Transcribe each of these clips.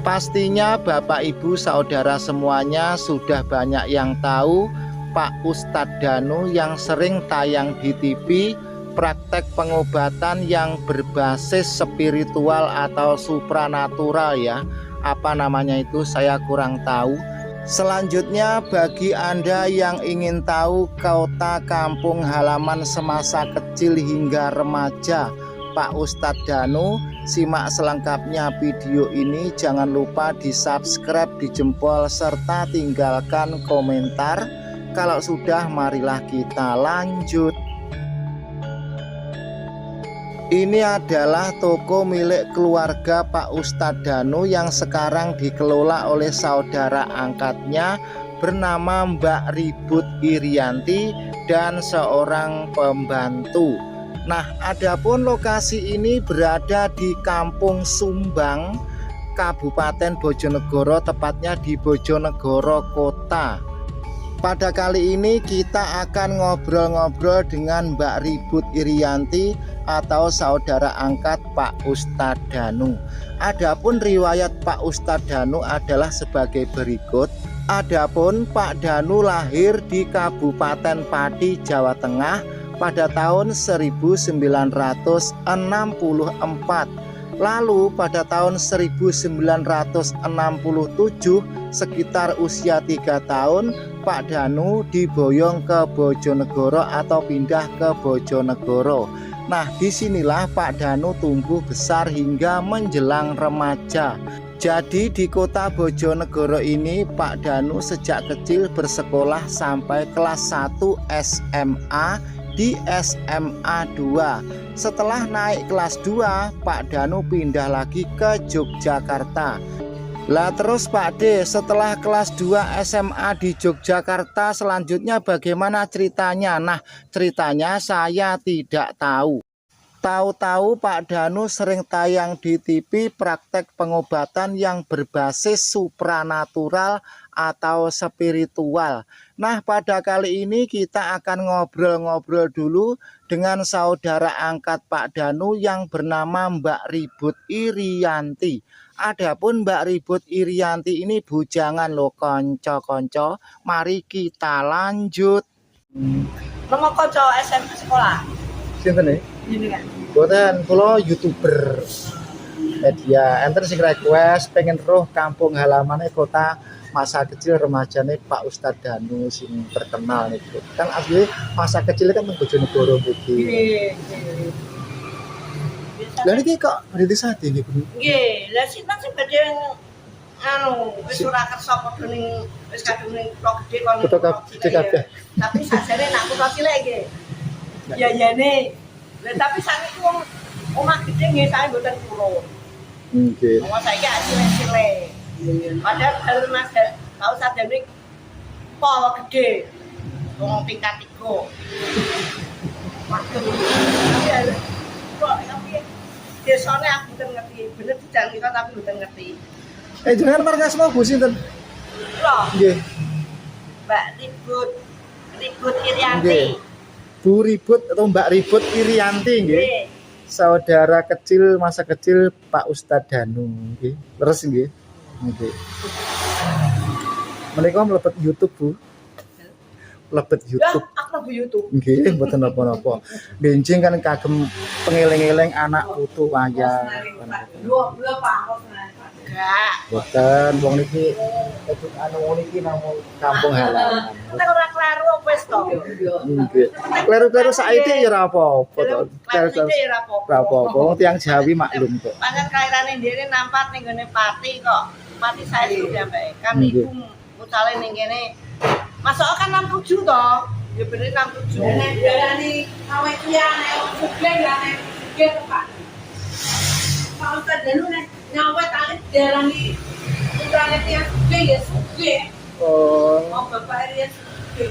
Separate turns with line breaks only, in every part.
Pastinya Bapak Ibu saudara semuanya sudah banyak yang tahu Pak Ustadz Danu yang sering tayang di TV, praktek pengobatan yang berbasis spiritual atau supranatural ya. Apa namanya itu saya kurang tahu. Selanjutnya bagi Anda yang ingin tahu kota kampung halaman semasa kecil hingga remaja Pak Ustadz Danu, simak selengkapnya video ini. Jangan lupa di subscribe, di jempol, serta tinggalkan komentar. Kalau sudah, marilah kita lanjut. Ini adalah toko milik keluarga Pak Ustadz Danu yang sekarang dikelola oleh saudara angkatnya bernama Mbak Ribut Irianti dan seorang pembantu. Nah, adapun lokasi ini berada di Kampung Sumbang, Kabupaten Bojonegoro, tepatnya di Bojonegoro Kota. Pada kali ini kita akan ngobrol-ngobrol dengan Mbak Ribut Irianti atau saudara angkat Pak Ustadz Danu. Adapun riwayat Pak Ustadz Danu adalah sebagai berikut. Adapun Pak Danu lahir di Kabupaten Pati, Jawa Tengah pada tahun 1964. Lalu pada tahun 1967, sekitar usia 3 tahun, Pak Danu diboyong ke Bojonegoro atau pindah ke Bojonegoro. Nah, disinilah Pak Danu tumbuh besar hingga menjelang remaja. Jadi di kota Bojonegoro ini Pak Danu sejak kecil bersekolah sampai kelas 1 SMA di SMA 2. Setelah naik kelas 2, Pak Danu pindah lagi ke Yogyakarta. Lah terus Pak D, setelah kelas 2 SMA di Yogyakarta selanjutnya bagaimana ceritanya? Nah, ceritanya saya tidak tahu. Tahu-tahu Pak Danu sering tayang di TV praktek pengobatan yang berbasis supranatural atau spiritual. Nah, pada kali ini kita akan ngobrol-ngobrol dulu dengan saudara angkat Pak Danu yang bernama Mbak Ribut Irianti. Adapun Mbak Ribut Irianti ini bujangan loh konco-konco. Mari kita lanjut.
Nomor konco SMP sekolah.
Sinten nih?
Ini kan.
Boten kula YouTuber media. Enten sing request pengen roh kampung halamannya kota masa kecil remajane Pak Ustadz Danu sing terkenal niku. Kan asli masa kecilnya kan teng Bojonegoro mriki.
Nggih.
Lah niki kok Rintisati niku.
Nggih, lah sinten sing badhe wis ora kersa padha ning wis kadung ning kutha gedhe kon.
Kutha gedhe kabeh.
Tapi sajane nak kutha cilik nggih. Biayane. Lah tapi sakniki wong omah gedhe nggih sae mboten purun.
Nggih.
Wong saiki cilik-cilik. Padahal kalau Mas Pak Ustadz Danu pol gede. Wong tingkat 3. Waduh. Tapi desane aku mboten ngerti. Bener dijang kita tapi mboten ngerti.
Jenengan margasmu Bu sinten?
Lho,
Nggih.
Mbak Ribut Irianti.
Nggih. Bu Ribut atau Mbak Ribut Irianti nggih.
Nggih.
Saudara kecil masa kecil Pak Ustadz Danu nggih. Terus nggih. Nggih. Menika mlebet YouTube, Bu. Mlebet YouTube.
Ya, aku nang YouTube.
Nggih, mboten napa-napa. Benjing kan kagem pengeling-eling anak putu wayah.
Dua Pak. Enggak.
Boten wong niki wong niki namung kampung halaman.
Nek ora kleru wis to.
Nggih. Kleru-kleru saiki ya ora apa-apa to.
Kleru ya ora apa-apa.
Ora apa-apa, wong tiyang Jawi maklum kok.
Pangan kelairane dhewe nampak ning gone Pati kok. Pati saya sudah ambek. Kan iku mutale ning kene. Masuk kan 67 to. Ya bener 67. Nek darani awake tiyang nek sugih ya nek sugih Pak. Pak Ustadz Danu nek nyawet alit darani putrane tiyang sugih ya sugih.
Oh.
Mau bapak dia sugih.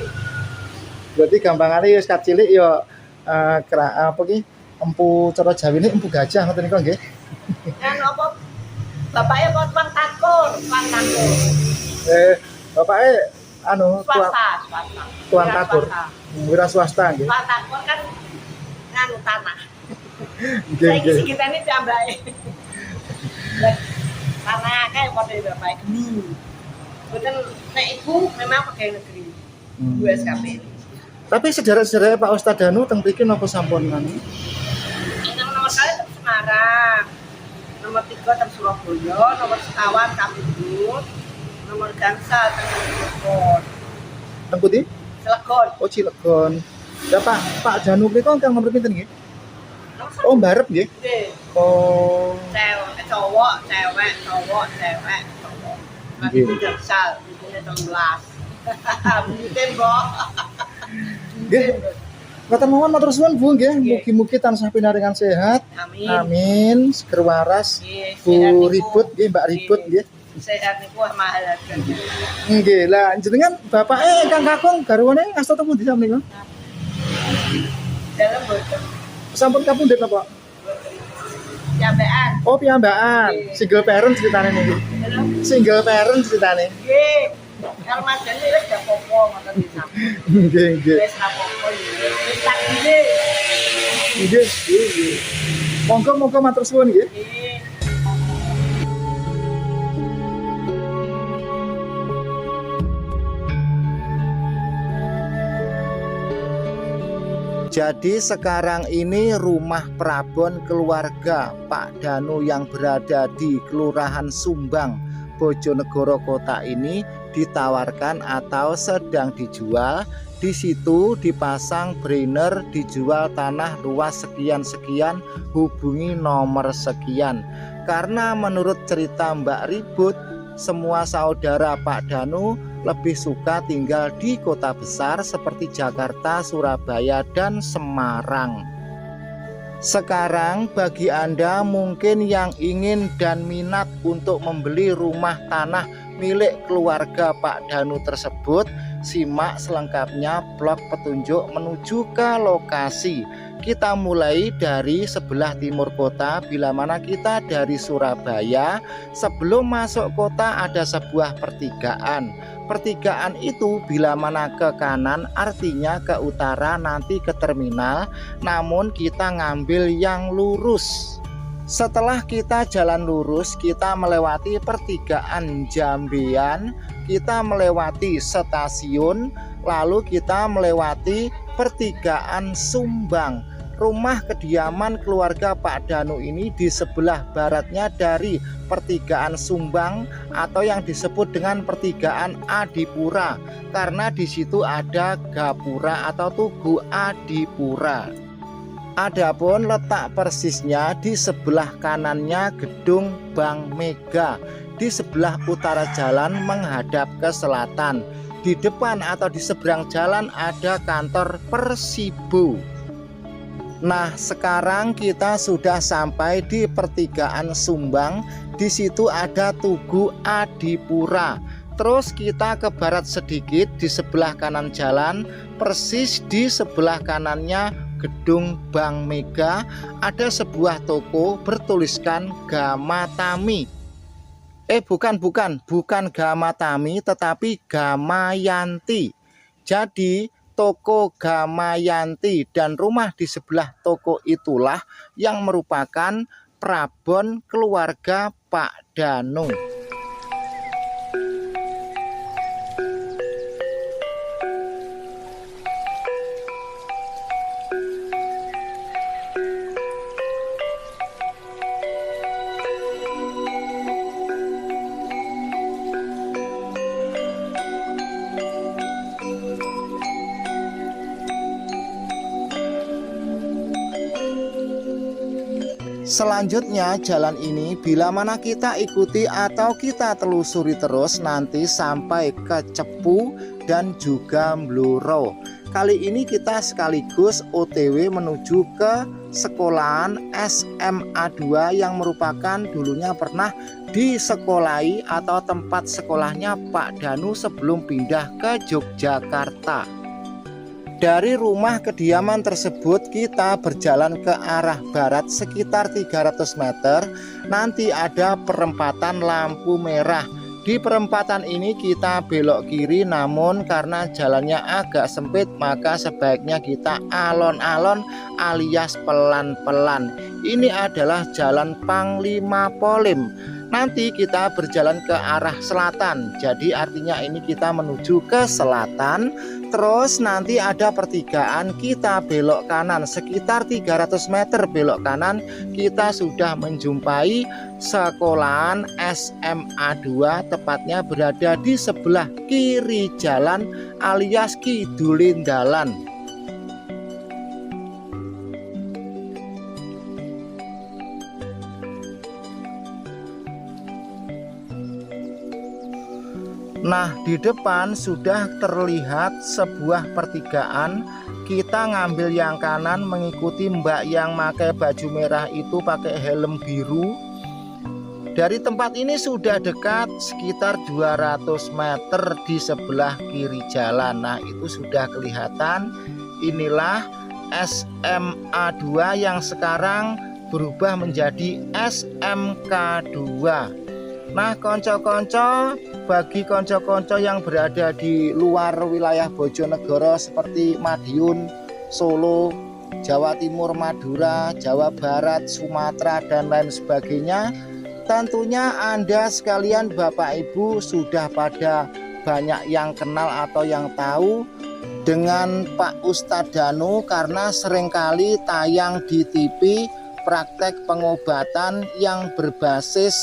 Berarti gampangane ya kat cilik ya apa ki? Empu cara Jawine empu gajah ngoten niku nggih.
Kan apa bapaknya kok tukang takur.
Bapake
Swasta.
tuan takur. Wira swasta nggih.
Tukang takur kan nganu tanah.
Nggih,
Saiki
nggih.
sing kitane piambake. tanah kayak model bapak geni. Bukan nek ibu memang pegawai negeri. Bu SKP.
Tapi sejarah-sejarah Pak Ustadz Danu teng mriki napa sampun kan?
Yang nomor kali teng Semarang. Nomor 3 teng Surabaya, nomor sekawan Kapundhut, nomor gangsal teng Cilegon.
Teng pundi?
Cilegon.
Oh Cilegon. Ya Pak Danu mriki kang nomor pinten nggih?
Nomor
Oh mbarep nggih.
nggih.
Oh.
Cowok, cewek, cowok. Nanti
Nggih.
gangsal, ibunya 13. Mungkin, Mbok.
Nggih. Ngoten mawon matur suwun Bu nggih.
Nggih.
Mugi-mugi tansah pinaringan sehat.
Amin.
Amin. Seger waras.
Nggih,
Bu
sehat niku.
Ribut nggih, Mbak Ribut nggih.
Sehat niku mahal harganya.
Nggih, lah jenengan bapake ingkang kakung garwane ngasta teng pundi sampeyan?
Dalam boten.
Sampun kapundhut napa?
Jambean.
Oh piyambakan.
Nggih.
Single parent ceritane niku.
Dalam
Single parent ceritane.
nggih. Kalau madane wis gak apa-apa ngoten bisa.
Nggih, nggih.
Wis gak apa-apa ya. Wis tak dile.
Nggih, nggih. Monggo matur suwun nggih.
Nggih.
Jadi sekarang ini rumah Prabon keluarga Pak Danu yang berada di Kelurahan Sumbang, Bojonegoro Kota ini ditawarkan atau sedang dijual. Di situ dipasang banner dijual tanah luas sekian-sekian, hubungi nomor sekian. Karena menurut cerita Mbak Ribut, semua saudara Pak Danu lebih suka tinggal di kota besar seperti Jakarta, Surabaya, dan Semarang. Sekarang bagi Anda mungkin yang ingin dan minat untuk membeli rumah tanah milik keluarga Pak Danu tersebut, simak selengkapnya blog petunjuk menuju ke lokasi. Kita mulai dari sebelah timur kota, bila mana kita dari Surabaya. Sebelum masuk kota ada sebuah pertigaan. Pertigaan itu bila mana ke kanan artinya ke utara, nanti ke terminal, namun kita ngambil yang lurus. Setelah kita jalan lurus, kita melewati pertigaan Jambean, kita melewati stasiun, lalu kita melewati pertigaan Sumbang. Rumah kediaman keluarga Pak Danu ini di sebelah baratnya dari pertigaan Sumbang atau yang disebut dengan pertigaan Adipura, karena di situ ada gapura atau tugu Adipura. Adapun letak persisnya di sebelah kanannya gedung Bank Mega, di sebelah utara jalan menghadap ke selatan. Di depan atau di seberang jalan ada kantor Persibo. Nah, sekarang kita sudah sampai di pertigaan Sumbang. Di situ ada tugu Adipura. Terus kita ke barat sedikit, di sebelah kanan jalan, persis di sebelah kanannya gedung Bank Mega, ada sebuah toko bertuliskan Gamatami. Bukan Gamatami, tetapi Gamayanti. Jadi toko Gamayanti dan rumah di sebelah toko itulah yang merupakan Prabon keluarga Pak Danu. Selanjutnya jalan ini bila mana kita ikuti atau kita telusuri terus nanti sampai ke Cepu dan juga Bluro. Kali ini kita sekaligus OTW menuju ke sekolahan SMA 2 yang merupakan dulunya pernah disekolahi atau tempat sekolahnya Pak Danu sebelum pindah ke Yogyakarta. Dari rumah kediaman tersebut kita berjalan ke arah barat sekitar 300 meter. Nanti ada perempatan lampu merah. Di perempatan ini kita belok kiri, namun karena jalannya agak sempit maka sebaiknya kita alon-alon alias pelan-pelan. Ini adalah jalan Panglima Polim. nanti kita berjalan ke arah selatan. Jadi artinya ini kita menuju ke selatan. Terus nanti ada pertigaan, kita belok kanan sekitar 300 meter belok kanan, kita sudah menjumpai sekolahan SMA 2, tepatnya berada di sebelah kiri jalan alias kidulin dalan. Nah, di depan sudah terlihat sebuah pertigaan. Kita ngambil yang kanan mengikuti mbak yang pakai baju merah itu pakai helm biru. Dari tempat ini sudah dekat sekitar 200 meter di sebelah kiri jalan. Nah, itu sudah kelihatan. Inilah SMA 2 yang sekarang berubah menjadi SMK 2. Nah, konco-konco, bagi konco-konco yang berada di luar wilayah Bojonegoro seperti Madiun, Solo, Jawa Timur, Madura, Jawa Barat, Sumatera, dan lain sebagainya, tentunya Anda sekalian Bapak Ibu sudah pada banyak yang kenal atau yang tahu dengan Pak Ustadz Danu, karena seringkali tayang di TV praktek pengobatan yang berbasis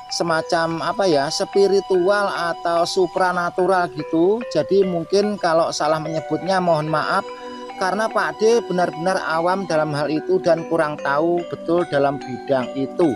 semacam spiritual atau supranatural gitu. Jadi mungkin kalau salah menyebutnya mohon maaf, karena Pak D benar-benar awam dalam hal itu dan kurang tahu betul dalam bidang itu.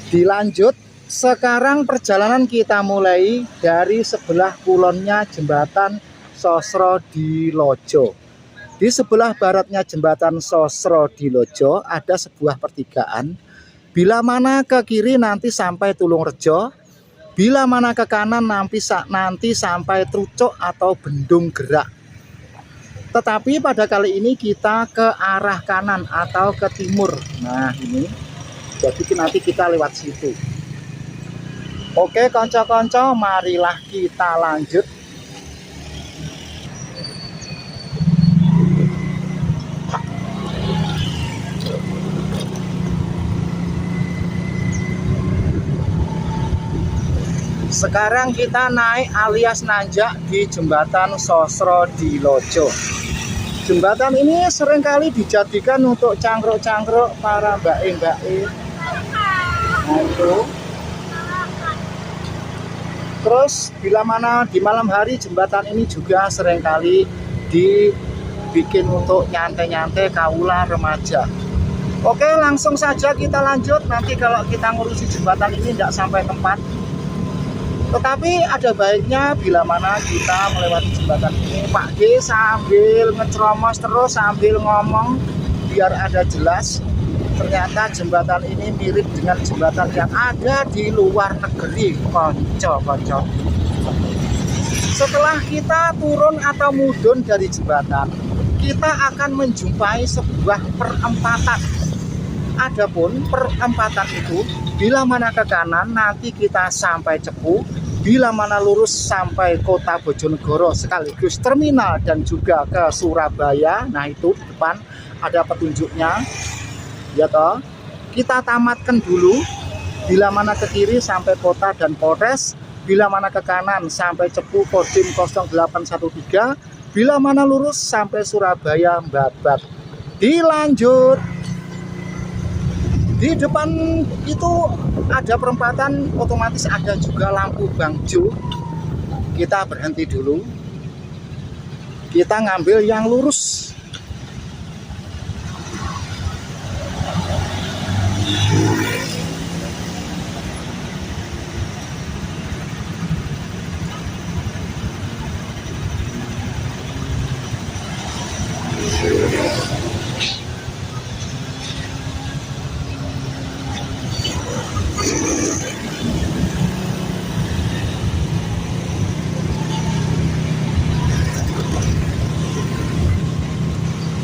Dilanjut, sekarang perjalanan kita mulai dari sebelah kulonnya jembatan Sosrodilojo. Di sebelah baratnya jembatan Sosrodilojo ada sebuah pertigaan. Bila mana ke kiri nanti sampai Tulungrejo, bila mana ke kanan nanti sampai Trucuk atau Bendung Gerak. Tetapi pada kali ini kita ke arah kanan atau ke timur. Nah, ini. Jadi nanti kita lewat situ. Oke, konco-konco, marilah kita lanjut. Sekarang kita naik alias nanjak di jembatan Sosrodilojo. Jembatan ini seringkali dijadikan untuk cangkruk-cangkruk para mbak-mbak. Nah, itu. Terus bila mana di malam hari jembatan ini juga seringkali dibikin untuk nyantai-nyantai kaula remaja. Oke, langsung saja kita lanjut. Nanti kalau kita ngurusi jembatan ini tidak sampai tempat. Tetapi ada baiknya bila mana kita melewati jembatan ini, Pak D sambil ngeceromos terus sambil ngomong biar ada jelas. Ternyata jembatan ini mirip dengan jembatan yang ada di luar negeri, konco-konco. Setelah kita turun atau mudhun dari jembatan, kita akan menjumpai sebuah perempatan. Adapun perempatan itu, bila mana ke kanan nanti kita sampai Cepu, bila mana lurus sampai kota Bojonegoro sekaligus terminal dan juga ke Surabaya. Nah, itu di depan ada petunjuknya. Ya toh, kita tamatkan dulu. Bila mana ke kiri sampai kota dan Polres, bila mana ke kanan sampai Cepu Kodim 0813, bila mana lurus sampai Surabaya Babat. Dilanjut. Di depan itu ada perempatan, otomatis ada juga lampu bangjo. Kita berhenti dulu. Kita ngambil yang lurus.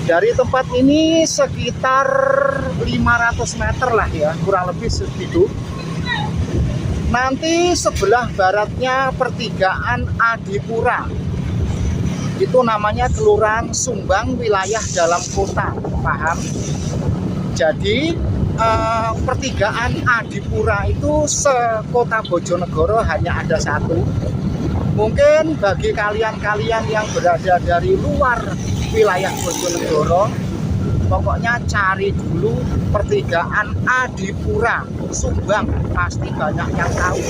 Dari tempat ini sekitar 500 meter lah ya, kurang lebih segitu. Nanti sebelah baratnya pertigaan Adipura. Itu namanya Kelurahan Sumbang, wilayah dalam kota, paham? Jadi pertigaan Adipura itu sekota Bojonegoro hanya ada satu. Mungkin bagi kalian-kalian yang berada dari luar wilayah Bojonegoro, pokoknya cari dulu pertigaan Adipura Sumbang, pasti banyak yang tahu.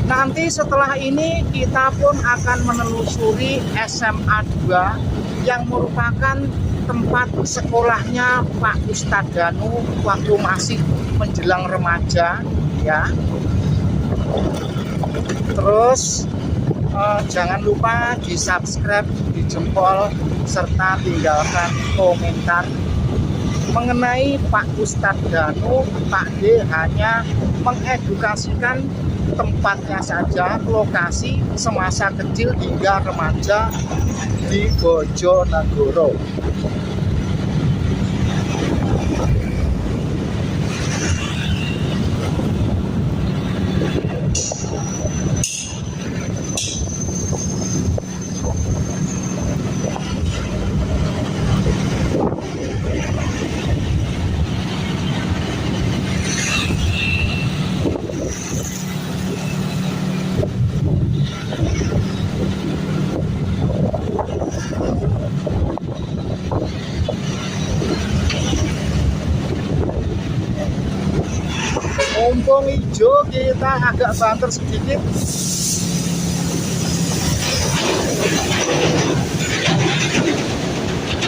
Nanti setelah ini kita pun akan menelusuri SMA 2 yang merupakan tempat sekolahnya Pak Ustadz Danu waktu masih menjelang remaja ya. Terus jangan lupa di subscribe, di jempol, serta tinggalkan komentar mengenai Pak Ustadz Danu. Pak D hanya mengedukasikan tempatnya saja, lokasi semasa kecil hingga remaja di Bojonegoro. Mumpung hijau, kita agak banter sedikit.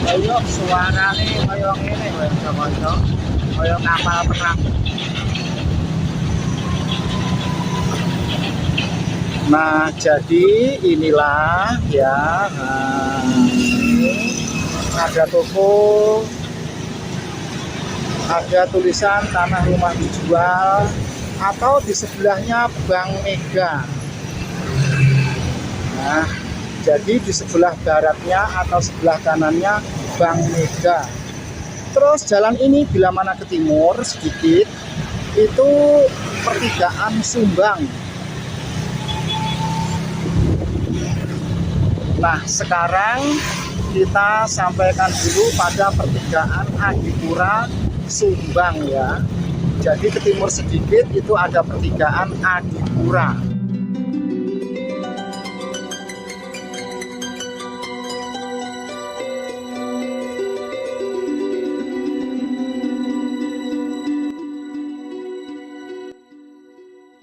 Ayo suara nih kayak ini, kayak kapal perang. Nah, jadi inilah ya, ini ada toko, ada tulisan tanah rumah dijual, atau di sebelahnya Bank Mega. Nah, jadi di sebelah baratnya atau sebelah kanannya Bank Mega. Terus jalan ini bila mana ke timur sedikit, itu pertigaan Sumbang. Nah, sekarang kita sampaikan dulu pada pertigaan Adipura Sumbang ya. Jadi ke timur sedikit itu ada pertigaan Adipura.